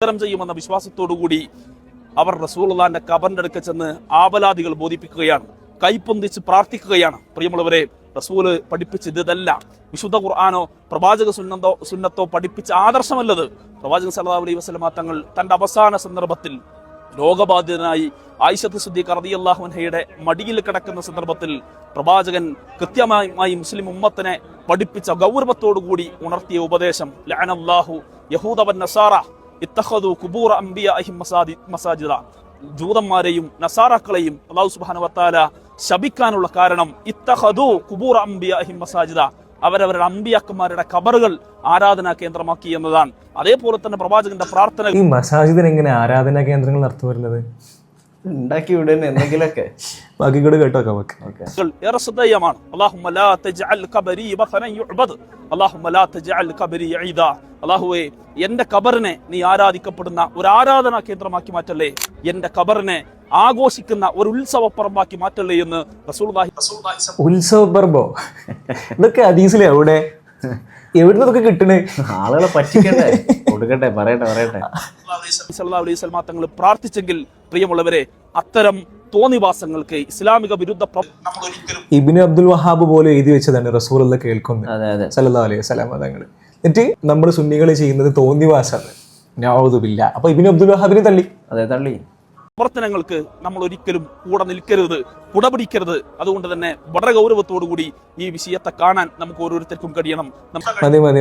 ചെയ്യുമെന്ന വിശ്വാസത്തോടുകൂടി അവർ റസൂലുള്ളാഹിന്റെ ഖബറിന്റെ അടുക്കൽ ചെന്ന് ആവലാദികൾ ബോധിപ്പിക്കുകയാണ്, കൈപ്പൊന്തിച്ച് പ്രാർത്ഥിക്കുകയാണ്. പ്രിയമുള്ളവരെ, റസൂല് പഠിപ്പിച്ചത് ഇതല്ല. വിശുദ്ധ ഖുർആനോ പ്രവാചക സുന്നത്തോ പഠിപ്പിച്ച ആദർശമല്ലത്. പ്രവാചകൻ സല്ലല്ലാഹു അലൈഹി വസല്ലമ തങ്ങൾ തന്റെ അവസാന സന്ദർഭത്തിൽ രോഗബാധിതനായി ആയിഷത്ത് സിദ്ദീഖ റളിയല്ലാഹു അൻഹയുടെ മടിയിൽ കിടക്കുന്ന സന്ദർഭത്തിൽ പ്രവാചകൻ കൃത്യമായി മുസ്ലിം ഉമ്മത്തിനെ പഠിപ്പിച്ച ഗൗരവത്തോടുകൂടി ഉണർത്തിയ ഉപദേശം, ലഅനല്ലാഹു യഹൂദ വൻ നസാറ ഇത്തഖദു ഖുബൂറ അംബിയാഇഹിം മസാജിദ. ജൂതന്മാരെയും നസാറാക്കളെയും അല്ലാഹു സുബ്ഹാനഹു വ തആല ശപിക്കാനുള്ള കാരണം ഇത്തഖദു ഖുബൂറ അംബിയാഇഹിം മസാജിദ, അവരവരുടെ അമ്പിയാക്കന്മാരുടെ ഖബറുകൾ ആരാധനാ കേന്ദ്രമാക്കി എന്നതാണ്. അതേപോലെ തന്നെ പ്രവാചകന്റെ പ്രാർത്ഥന, ഈ മസാജിദിന് എങ്ങനെ ആരാധനാ കേന്ദ്രങ്ങൾ നടത്തി വരുന്നത്? ഉണ്ടാക്കി വിടുന്ന എന്തെങ്കിലുമൊക്കെ ബാക്കി കൂടെ കേട്ടോ നമുക്ക്. ഏറെ ശ്രദ്ധേയമാണ്. അല്ലാഹുമ്മ ലാ തജ്അൽ ഖബരി വസനൻ യുഅബദ്, അല്ലാഹുമ്മ ലാ തജ്അൽ ഖബരി ഈദാ. അല്ലാഹുവേ, എന്റെ ഖബറിനെ നീ ആരാധിക്കപ്പെടുന്ന ഒരു ആരാധനാ കേന്ദ്രമാക്കി മാറ്റല്ലേ, എന്റെ ഖബറിനെ ആഘോഷിക്കുന്ന ഒരു ഉത്സവപ്പറമ്പാക്കി മാറ്റല്ലേ എന്ന് റസൂലുള്ളാഹി. ഉത്സവപ്പറമ്പോ? ഇതൊക്കെ ഹദീസിലെ എവിടെ എവിടുന്നതൊക്കെ കിട്ടണേ? ആളുകളെ പറ്റിക്കട്ടെ, കൊടുക്കട്ടെ, പറയട്ടെ. സല്ലല്ലാഹു അലൈഹി വസല്ലം തങ്ങൾ പ്രാർത്ഥിച്ചെങ്കിൽ പ്രിയമുള്ളവരെ, അത്തരം തോന്നിവാസങ്ങൾക്ക് ഇസ്ലാമിക വിരുദ്ധ ഇബ്നു അബ്ദുൽ വഹാബ് പോലെ എഴുതി വെച്ചതാണ് റസൂലുള്ളാഹി കേൾക്കുന്നത് സല്ലല്ലാഹു അലൈഹി വസല്ലം തങ്ങൾ. എന്നിട്ട് നമ്മൾ സുന്നികൾ ചെയ്യുന്നത് തോന്നിവാസാണ്. നഊദുബില്ലാ. അപ്പൊ ഇബ്നു അബ്ദുൽ വഹാബിനെ തള്ളി. പ്രവർത്തനങ്ങൾക്ക് നമ്മൾ ഒരിക്കലും കൂടെ നിൽക്കരുത്, കുടപിടിക്കരുത്. അതുകൊണ്ട് തന്നെ വളരെ ഗൗരവത്തോടുകൂടി ഈ വിഷയത്തെ കാണാൻ നമുക്ക് ഓരോരുത്തർക്കും കഴിയണം.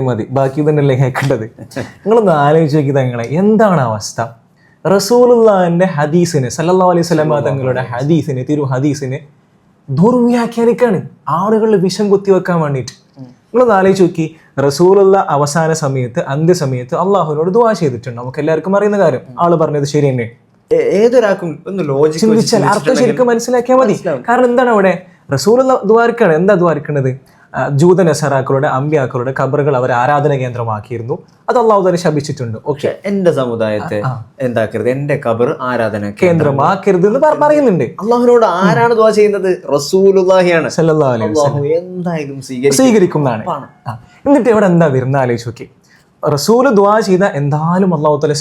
മതി ബാക്കി തന്നെയല്ലേ കേൾക്കേണ്ടത്. നിങ്ങളൊന്ന് ആലോചിച്ച് നോക്കി തങ്ങളെ, എന്താണ് അവസ്ഥ? റസൂലുള്ളാഹിന്റെ ഹദീസിന്, സല്ലല്ലാഹു അലൈഹി വസല്ലം തങ്ങളുടെ ഹദീസിന്, തിരു ഹദീസിന് ദുർവ്യാഖ്യാനിക്കാണ്, ആളുകളിൽ വിഷം കുത്തിവെക്കാൻ വേണ്ടിയിട്ട്. നിങ്ങളൊന്ന് ആലോചിച്ച് നോക്കി, റസൂലുള്ള അവസാന സമയത്ത്, അന്ത്യസമയത്ത് അള്ളാഹുവിനോട് ദുആ ചെയ്തിട്ടുണ്ട്. നമുക്ക് എല്ലാവർക്കും അറിയുന്ന കാര്യം. ആള് പറഞ്ഞത് ശരി തന്നെ. ഏതൊരാൾക്കും ഒന്ന് ലോജിക് ചിന്തിച്ചാൽ അർത്ഥം ശരിക്കും മനസ്സിലാക്കിയാൽ മതി. കാരണം എന്താണ് അവിടെ റസൂലുള്ള ദ്വാരക്കാണ്. എന്താ ദ്വാരക്കുന്നത്? ജൂത നസറാക്കളുടെ അമ്പിയാക്കളുടെ ഖബറുകൾ അവർ ആരാധന കേന്ദ്രമാക്കിയിരുന്നു. അത് അള്ളാഹു തന്നെ ശപിച്ചിട്ടുണ്ട്. ഓക്കെ, എന്റെ സമുദായത്തെ എന്താക്കരുത്, എന്റെ ഖബർ ആരാധന കേന്ദ്രമാക്കരുത് എന്ന് പറയുന്നുണ്ട്. അള്ളാഹുവിനോട് ആരാണ് ദുആ ചെയ്യുന്നത്? റസൂലുള്ളാഹിയാണ് സല്ലല്ലാഹു അലൈഹി വസല്ലം. എന്തായാലും സ്വീകരിക്കുന്നതാണ്. എന്നിട്ട് ഇവിടെ എന്താ വരുന്ന ആലോചിച്ച് നോക്കി. റസൂല് ദുആ ചെയ്ത എന്തായാലും അള്ളാഹു തആല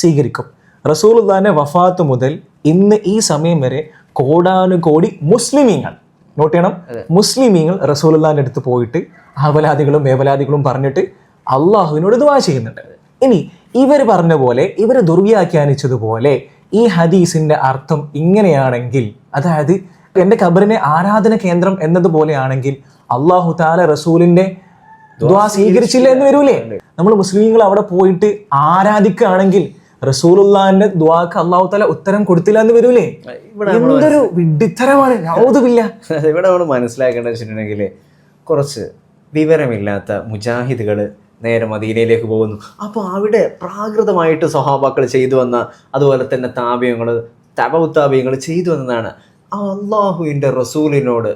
സ്വീകരിക്കും. റസൂലുള്ളാഹിന്റെ വഫാത്ത് മുതൽ ഇന്ന് ഈ സമയം വരെ കോടാനുകോടി മുസ്ലിമീങ്ങൾ, നോട്ട് ചെയ്യണം, മുസ്ലിമീങ്ങൾ റസൂലുള്ളാഹിന്റെ അടുത്ത് പോയിട്ട് ആവലാദികളും വേവലാദികളും പറഞ്ഞിട്ട് അള്ളാഹുവിനോട് ദുആ ചെയ്യുന്നുണ്ട്. ഇനി ഇവർ പറഞ്ഞ പോലെ, ഇവർ ദുർവ്യാഖ്യാനിച്ചതുപോലെ ഈ ഹദീസിന്റെ അർത്ഥം ഇങ്ങനെയാണെങ്കിൽ, അതായത് എന്റെ ഖബറിനെ ആരാധന കേന്ദ്രം എന്നതുപോലെയാണെങ്കിൽ അള്ളാഹു തആല റസൂലിന്റെ ദുആ സ്വീകരിച്ചില്ല എന്ന് വരൂലേ? നമ്മൾ മുസ്ലിമീങ്ങൾ അവിടെ പോയിട്ട് ആരാധിക്കുകയാണെങ്കിൽ റസൂലുള്ളാഹിന്റെ ദുആക്ക് അല്ലാഹു തആല ഉത്തരം കൊടുത്തില്ല എന്ന് വരൂലേ? എന്തൊരു വിഡ്ഢിത്തരമാണ്. നഊദുബില്ലാ. ഇവിടെ നമ്മൾ മനസ്സിലാക്കേണ്ടത് വെച്ചിട്ടുണ്ടെങ്കിൽ, കുറച്ച് വിവരമില്ലാത്ത മുജാഹിദുകൾ നേരെ മദീനയിലേക്ക് പോകുന്നു. അപ്പോൾ അവിടെ പ്രാകൃതമായിട്ട് സ്വഹാബാക്കൾ ചെയ്തു വന്ന, അതുപോലെ തന്നെ താബിഈങ്ങൾ ചെയ്തു വന്നതാണ് അള്ളാഹുവിൻ്റെ റസൂലിനോട്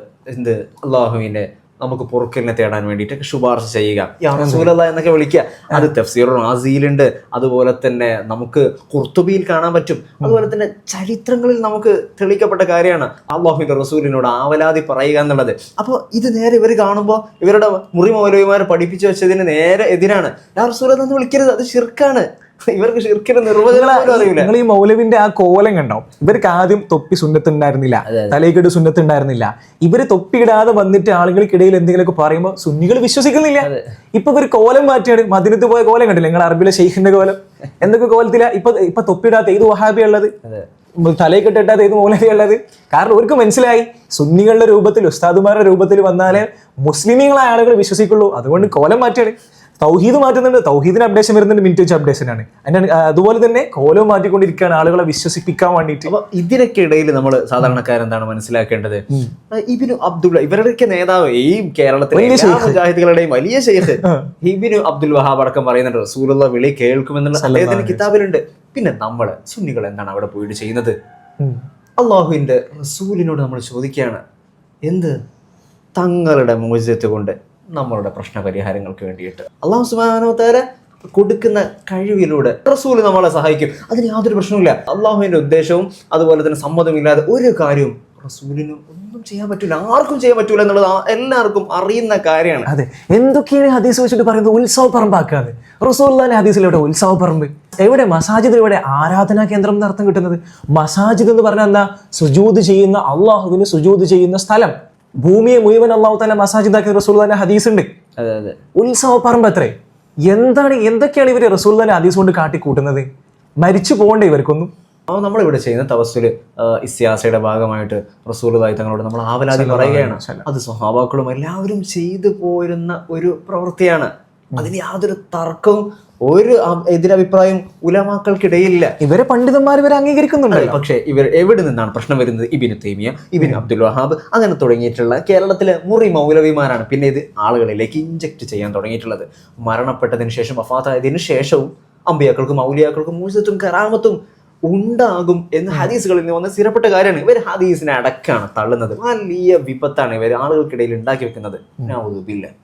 അള്ളാഹുവിൻ്റെ നമുക്ക് പൊറുക്കലിനെ തേടാൻ വേണ്ടിയിട്ട് ശുപാർശ ചെയ്യുക, യാ റസൂലല്ലാഹ് എന്നൊക്കെ വിളിക്കുക. അത് തഫ്സീറുൽ റാസിയിലുണ്ട്, അതുപോലെ തന്നെ നമുക്ക് ഖുർത്തുബിയിൽ കാണാൻ പറ്റും, അതുപോലെ തന്നെ ചരിത്രങ്ങളിൽ നമുക്ക് തെളിയിക്കപ്പെട്ട കാര്യമാണ് അള്ളാഹുവിന്റെ റസൂലിനോട് ആവലാതി പറയുക എന്നുള്ളത്. അപ്പോൾ ഇത് നേരെ ഇവർ കാണുമ്പോൾ ഇവരുടെ മുറി മൗലവിമാരെ പഠിപ്പിച്ചു വെച്ചതിന് നേരെ എതിരാണ്. യാ റസൂലല്ലാഹ് എന്ന് വിളിക്കരുത്, അത് ശിർക്കാണ്. ഇവർക്ക് ശിർക്കിന്റെ നിർവചനം അറിയില്ല. നിങ്ങൾ ഈ മൗലവിന്റെ ആ കോലം കണ്ടോ? ഇവർക്ക് ആദ്യം തൊപ്പി സുന്നത്തുണ്ടായിരുന്നില്ല, തലയ്ക്കെട്ട് സുന്നത്തുണ്ടായിരുന്നില്ല. ഇവര് തൊപ്പിയിടാതെ വന്നിട്ട് ആളുകൾക്കിടയിൽ എന്തെങ്കിലുമൊക്കെ പറയുമ്പോൾ സുന്നികൾ വിശ്വസിക്കുന്നില്ല. ഇപ്പൊ ഇവർ കോലം മാറ്റിയാണ്. മദീനത്ത് പോയ കോലം കണ്ടില്ല നിങ്ങൾ? അറബിലെ ഷെയ്ഖിന്റെ കോലം എന്തൊക്കെ കോലത്തില. ഇപ്പൊ തൊപ്പിയിടാത്ത ഏത് വഹാബിയ ഉള്ളത്? തലയ്ക്കെട്ടിട്ടാത്ത ഏത് മൗലവിയ ഉള്ളത്? കാരണം അവർക്ക് മനസ്സിലായി, സുന്നികളുടെ രൂപത്തിൽ, ഉസ്താദുമാരുടെ രൂപത്തിൽ വന്നാലേ മുസ്ലിമീങ്ങളായ ആളുകൾ വിശ്വസിക്കുള്ളൂ. അതുകൊണ്ട് കോലം മാറ്റിയാണ്. തൗഹീദ് മാറ്റുന്നുണ്ട്, തൗഹീദിന് അപ്ഡേഷൻ വരുന്നുണ്ട്, മിനിറ്റ് വെച്ച് അപ്ഡേഷൻ ആണ്. അതുപോലെ തന്നെ കോലം മാറ്റിക്കൊണ്ടിരിക്കുകയാണ് ആളുകളെ വിശ്വസിപ്പിക്കാൻ വേണ്ടിയിട്ട്. അപ്പൊ ഇതിനൊക്കെ ഇടയിൽ നമ്മൾ സാധാരണക്കാരെന്താണ് മനസ്സിലാക്കേണ്ടത്? ഇബ്നു അബ്ദുള്ള, ഇവരുടെയൊക്കെ നേതാവ്, ഈ കേരളത്തിലെ മുജാഹിദുകളുടെയും വലിയ ശൈഖ് ഇബ്നു അബ്ദുൽ വഹാബ് അടക്കം പറയുന്നുണ്ട് റസൂലുള്ളാഹി വിളി കേൾക്കുമെന്നുള്ള അദ്ദേഹത്തിന്റെ കിതാബിലുണ്ട്. പിന്നെ നമ്മള് സുന്നികൾ എന്താണ് അവിടെ പോയിട്ട് ചെയ്യുന്നത്? അള്ളാഹുവിന്റെ റസൂലിനോട് നമ്മൾ ചോദിക്കുകയാണ്, എന്ത്? തങ്ങളുടെ മോചിതത്ത് കൊണ്ട് നമ്മളുടെ പ്രശ്ന പരിഹാരങ്ങൾക്ക് വേണ്ടിയിട്ട് അല്ലാഹു സുബ്ഹാനഹു വ തആല കൊടുക്കുന്ന കഴിവിലൂടെ റസൂൽ നമ്മളെ സഹായിക്കും. അതിന് യാതൊരു പ്രശ്നവുമില്ല. അള്ളാഹുവിന്റെ ഉദ്ദേശവും അതുപോലെ തന്നെ സമ്മതമില്ലാതെ ഒരു കാര്യവും റസൂലിന് ഒന്നും ചെയ്യാൻ പറ്റൂല, ആർക്കും ചെയ്യാൻ പറ്റൂല എന്നുള്ളത് എല്ലാവർക്കും അറിയുന്ന കാര്യമാണ്. അതെ, എന്തൊക്കെയാണ് ഹദീസ് വെച്ചിട്ട് പറയുന്നത്? ഉത്സവ പറമ്പാക്കാതെ. റസൂലുള്ളാഹിന്റെ ഹദീസിൽ എവിടെ ഉത്സവ പറമ്പ്? എവിടെ മസാജിദ്? എവിടെ ആരാധനാ കേന്ദ്രം എന്ന് അർത്ഥം കിട്ടുന്നത്? മസാജിദ് എന്ന് പറഞ്ഞാൽ എന്താ? സുജൂദ് ചെയ്യുന്ന, അള്ളാഹുവിന് സുജൂദ് ചെയ്യുന്ന സ്ഥലം. ഭൂമിയെ മുഴുവൻ അള്ളാഹു തആല മസാജിദാക്കിയ റസൂലുള്ളാഹിന്റെ ഹദീസ് ഉണ്ട്. അതെ അതെ, ഉത്സവ പറമ്പ് എത്രേ? എന്തൊക്കെയാണ് ഇവര് റസൂലുള്ളാഹിന്റെ ഹദീസ് കൊണ്ട് കാട്ടിക്കൂട്ടുന്നത്? മരിച്ചു പോകണ്ടേ ഇവർക്കൊന്നും? അപ്പോൾ നമ്മളിവിടെ ചെയ്യുന്ന തവസ്സുല് ഇസ്തിയാസയുടെ ഭാഗമായിട്ട് റസൂലുള്ളാഹി തങ്ങളോട് നമ്മൾ ആവലാതി പറയുകയാണ്. അത് സ്വഹാബാക്കളും എല്ലാവരും ചെയ്തു പോരുന്ന ഒരു പ്രവൃത്തിയാണ്. അതിന് യാതൊരു തർക്കവും ഒരു എതിരഭിപ്രായം ഉലമാക്കൾക്കിടയില്ല. ഇവരെ പണ്ഡിതന്മാർ ഇവരെ അംഗീകരിക്കുന്നുണ്ട്. പക്ഷേ ഇവർ എവിടെ നിന്നാണ് പ്രശ്നം വരുന്നത്? ഇബ്നു തൈമിയ, ഇബ്നു അബ്ദുൽ വഹാബ് അങ്ങനെ തുടങ്ങിയിട്ടുള്ള കേരളത്തിലെ മുറി മൗലവിമാരാണ് പിന്നെ ഇത് ആളുകളിലേക്ക് ഇഞ്ചക്ട് ചെയ്യാൻ തുടങ്ങിയിട്ടുള്ളത്. മരണപ്പെട്ടതിന് ശേഷം, വഫാത്തായതിനു ശേഷവും അമ്പിയാക്കൾക്കും ഔലിയാക്കൾക്കും മുഅ്ജിസത്തും കറാമത്തും ഉണ്ടാകും എന്ന് ഹദീസുകളിൽ നിന്ന് വന്ന സ്ഥിരപ്പെട്ട കാര്യമാണ്. ഇവർ ഹദീസിനെ അടക്കാണ് തള്ളുന്നത്. വലിയ വിപത്താണ് ഇവർ ആളുകൾക്കിടയിൽ ഉണ്ടാക്കി വെക്കുന്നത്. നഊദു ബില്ലാഹ്.